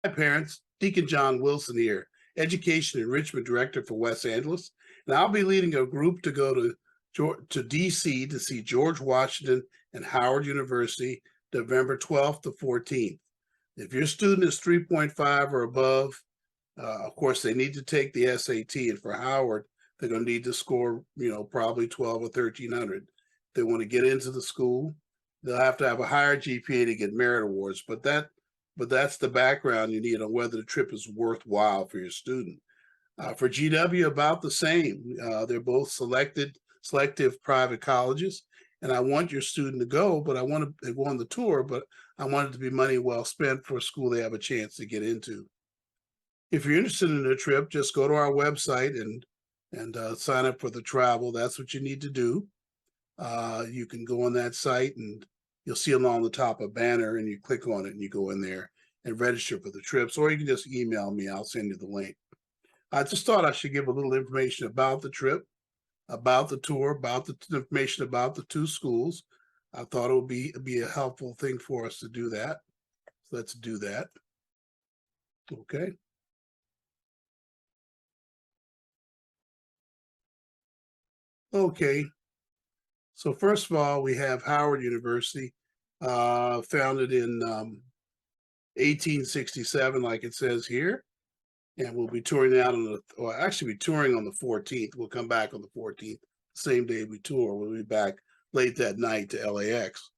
Hi, parents. Deacon John Wilson here, Education Enrichment Director for West Angeles, and I'll be leading a group to go to DC to see George Washington and Howard University, November 12th to 14th. If your student is 3.5 or above, of course, they need to take the SAT, and for Howard, they're going to need to score, probably 12 or 1300. If they want to get into the school, they'll have to have a higher GPA to get merit awards, but that's the background you need on whether the trip is worthwhile for your student. For GW, about the same. They're both selective private colleges, and I want your student to go, but I want to go on the tour, but I want it to be money well spent for a school they have a chance to get into. If you're interested in a trip, just go to our website and sign up for the travel. That's what you need to do. You can go on that site and you'll see along the top a banner, and you click on it and you go in there and register for the trips, or you can just email me. I'll send you the link. I just thought I should give a little information about the trip, about the tour, about the information about the two schools. I thought it would be a helpful thing for us to do that. So let's do that. Okay. Okay. So first of all, we have Howard University, founded in 1867, like it says here, and we'll be touring out actually be touring on the 14th. We'll come back on the 14th, same day we tour. We'll be back late that night to LAX.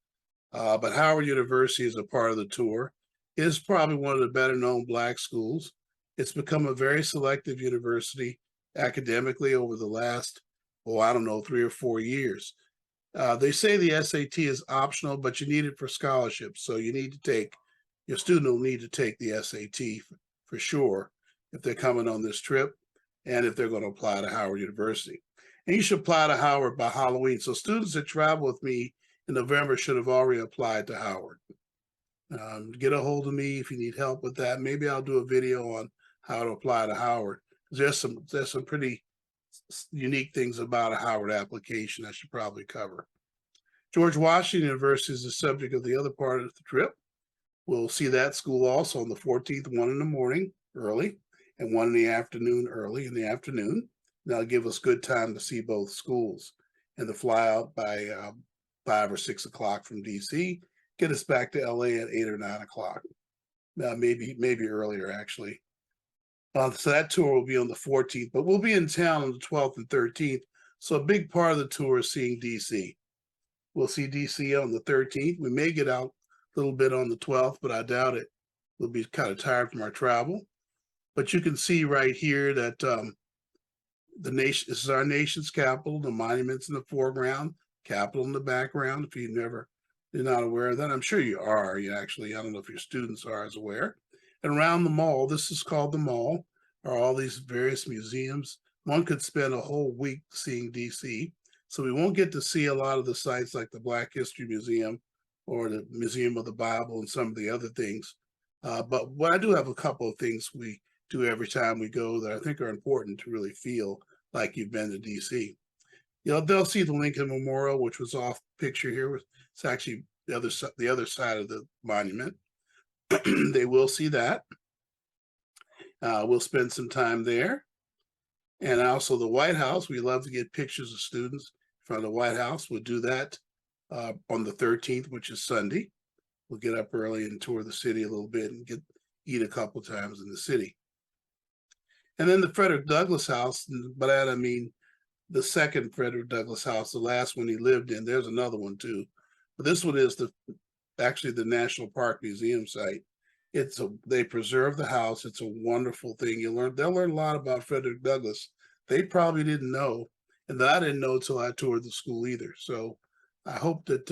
But Howard University is a part of the tour. It is probably one of the better known Black schools. It's become a very selective university academically over the last, I don't know, 3 or 4 years. They say the SAT is optional, but you need it for scholarships. So your student will need to take the SAT for sure if they're coming on this trip and if they're going to apply to Howard University. And you should apply to Howard by Halloween. So students that travel with me in November should have already applied to Howard. Get a hold of me if you need help with that. Maybe I'll do a video on how to apply to Howard. There's some pretty unique things about a Howard application I should probably cover. George Washington University is the subject of the other part of the trip. We'll see that school also on the 14th, one in the morning early and one in the afternoon early in the afternoon. That'll give us good time to see both schools and to fly out by 5 or 6 o'clock from DC, get us back to LA at 8 or 9 o'clock, maybe earlier actually. So that tour will be on the 14th, but we'll be in town on the 12th and 13th. So a big part of the tour is seeing DC. We'll see DC on the 13th. We may get out a little bit on the 12th, but I doubt it. We'll be kind of tired from our travel. But you can see right here that this is our nation's capital, the monuments in the foreground, Capitol in the background. If you're not aware of that, I'm sure you are. I don't know if your students are as aware. And around the mall, this is called the mall, are all these various museums. One could spend a whole week seeing DC. So we won't get to see a lot of the sites like the Black History Museum or the Museum of the Bible and some of the other things. But I do have a couple of things we do every time we go that I think are important to really feel like you've been to DC. They'll see the Lincoln Memorial, which was off picture here. It's actually the other side of the monument. They will see that. We'll spend some time there. And also the White House. We love to get pictures of students from the White House. We'll do that on the 13th, which is Sunday. We'll get up early and tour the city a little bit and eat a couple times in the city. And then the Frederick Douglass House, by that I mean the second Frederick Douglass House, the last one he lived in. There's another one too. But this one is actually the National Park Museum site. They preserve the house. It's a wonderful thing. They'll learn a lot about Frederick Douglass. They probably didn't know, and I didn't know until I toured the school either. So I hope that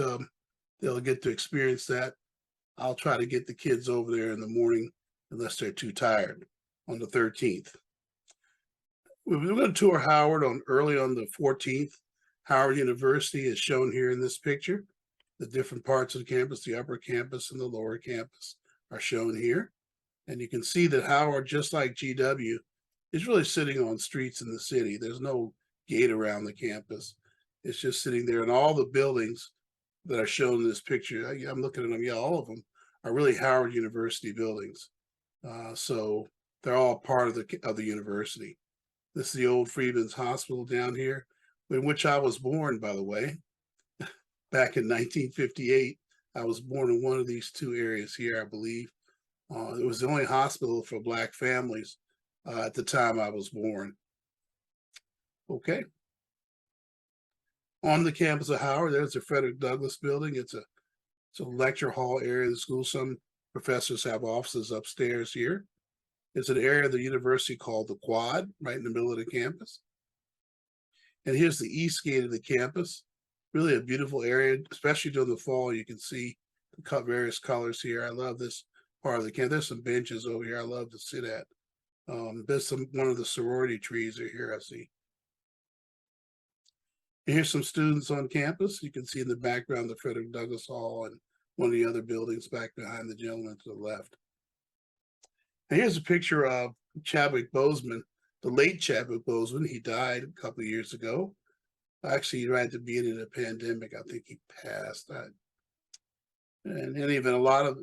they'll get to experience that. I'll try to get the kids over there in the morning, unless they're too tired, on the 13th. We're going to tour Howard early on the 14th. Howard University is shown here in this picture. The different parts of the campus, the upper campus and the lower campus, are shown here. And you can see that Howard, just like GW, is really sitting on streets in the city. There's no gate around the campus. It's just sitting there, and all the buildings that are shown in this picture, I'm looking at them, all of them are really Howard University buildings. So they're all part of the university. This is the old Freedmen's Hospital down here, in which I was born, by the way, back in 1958. I was born in one of these two areas here, I believe. It was the only hospital for Black families at the time I was born. Okay. On the campus of Howard, there's the Frederick Douglass building. It's a lecture hall area of the school. Some professors have offices upstairs here. It's an area of the university called the Quad, right in the middle of the campus. And here's the east gate of the campus. Really a beautiful area, especially during the fall. You can see the various colors here. I love this part of the campus. There's some benches over here I love to sit at. There's one of the sorority trees are here, I see. And here's some students on campus. You can see in the background the Frederick Douglass Hall and one of the other buildings back behind the gentleman to the left. And here's a picture of Chadwick Boseman, the late Chadwick Boseman. He died a couple of years ago. Actually, right at the beginning of the pandemic, I think he passed. And even a lot of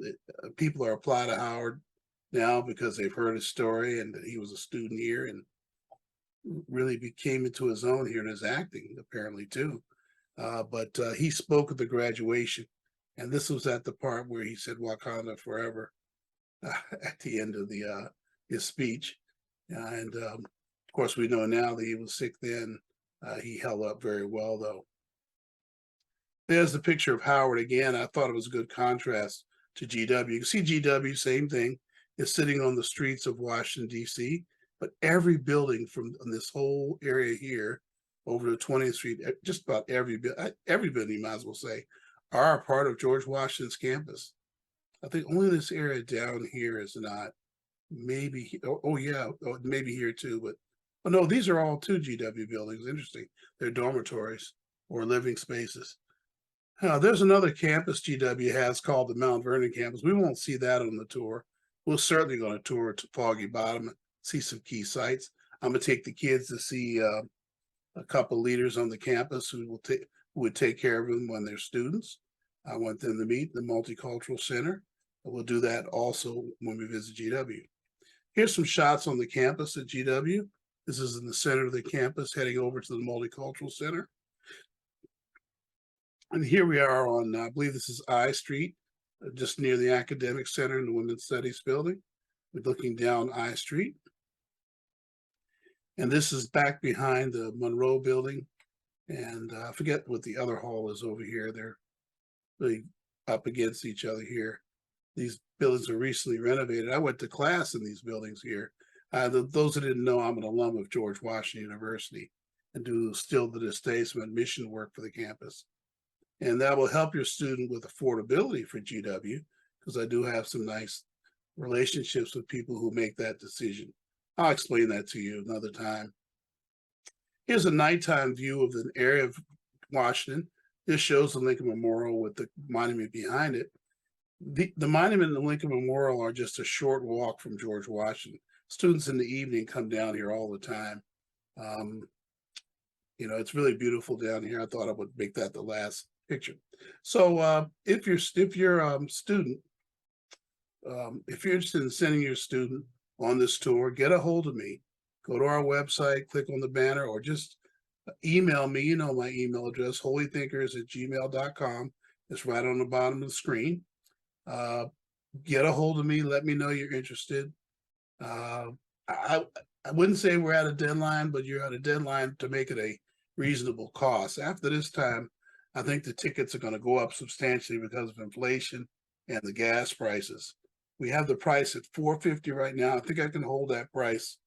people are applying to Howard now because they've heard his story and that he was a student here and really came into his own here in his acting, apparently, too. But he spoke at the graduation, and this was at the part where he said Wakanda forever at the end of his speech. And of course, we know now that he was sick then. He held up very well, though. There's the picture of Howard again. I thought it was a good contrast to GW. You can see GW, same thing, is sitting on the streets of Washington, D.C., but every building from this whole area here over to 20th Street, just about every building, you might as well say, are a part of George Washington's campus. I think only this area down here is not. Maybe, maybe here too, but no, these are all two GW buildings. Interesting. They're dormitories or living spaces. There's another campus GW has called the Mount Vernon campus. We won't see that on the tour. We're certainly going to tour to Foggy Bottom and see some key sites. I'm going to take the kids to see a couple leaders on the campus who would take care of them when they're students. I want them to meet the Multicultural Center. We'll do that also when we visit GW. Here's some shots on the campus at GW. This is in the center of the campus, heading over to the Multicultural Center. And here we are on, I believe this is I Street, just near the Academic Center in the Women's Studies building. We're looking down I Street. And this is back behind the Monroe building. And I forget what the other hall is over here. They're really up against each other here. These buildings were recently renovated. I went to class in these buildings here. Those who didn't know, I'm an alum of George Washington University and do still to this day some admission work for the campus. And that will help your student with affordability for GW, because I do have some nice relationships with people who make that decision. I'll explain that to you another time. Here's a nighttime view of the area of Washington. This shows the Lincoln Memorial with the monument behind it. The monument and the Lincoln Memorial are just a short walk from George Washington. Students in the evening come down here all the time. It's really beautiful down here. I thought I would make that the last picture. So if you're student, if you're interested in sending your student on this tour, get a hold of me. Go to our website, click on the banner, or just email me. You know my email address, holythinkers@gmail.com. It's right on the bottom of the screen. Get a hold of me. Let me know you're interested. I wouldn't say we're at a deadline, but you're at a deadline to make it a reasonable cost. After this time, I think the tickets are going to go up substantially because of inflation and the gas prices. We have the price at $450 right now. I think I can hold that price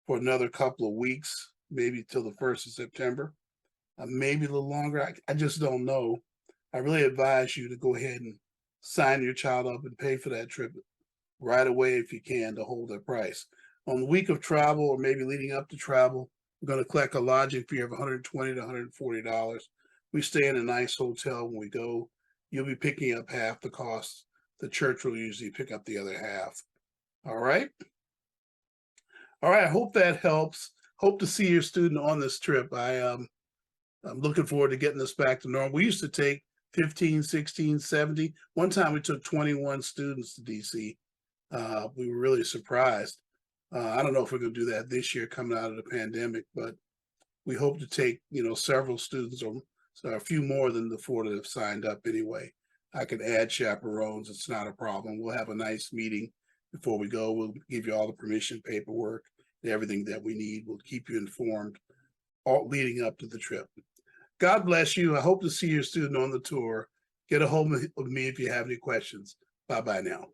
for another couple of weeks, maybe till the 1st of September, maybe a little longer. I just don't know. I really advise you to go ahead and sign your child up and pay for that trip right away if you can, to hold that price. On the week of travel, or maybe leading up to travel, we're going to collect a lodging fee of $120 to $140. We stay in a nice hotel when we go. You'll be picking up half the cost. The church will usually pick up the other half. All right. All right. I hope that helps. Hope to see your student on this trip. I'm looking forward to getting this back to normal. We used to take 15, 16, 70. One time we took 21 students to DC. We were really surprised. I don't know if we're going to do that this year coming out of the pandemic, but we hope to take, several students or so a few more than the 4 that have signed up anyway. I can add chaperones. It's not a problem. We'll have a nice meeting before we go. We'll give you all the permission paperwork and everything that we need. We'll keep you informed all leading up to the trip. God bless you. I hope to see your student on the tour. Get a hold of me if you have any questions. Bye bye now.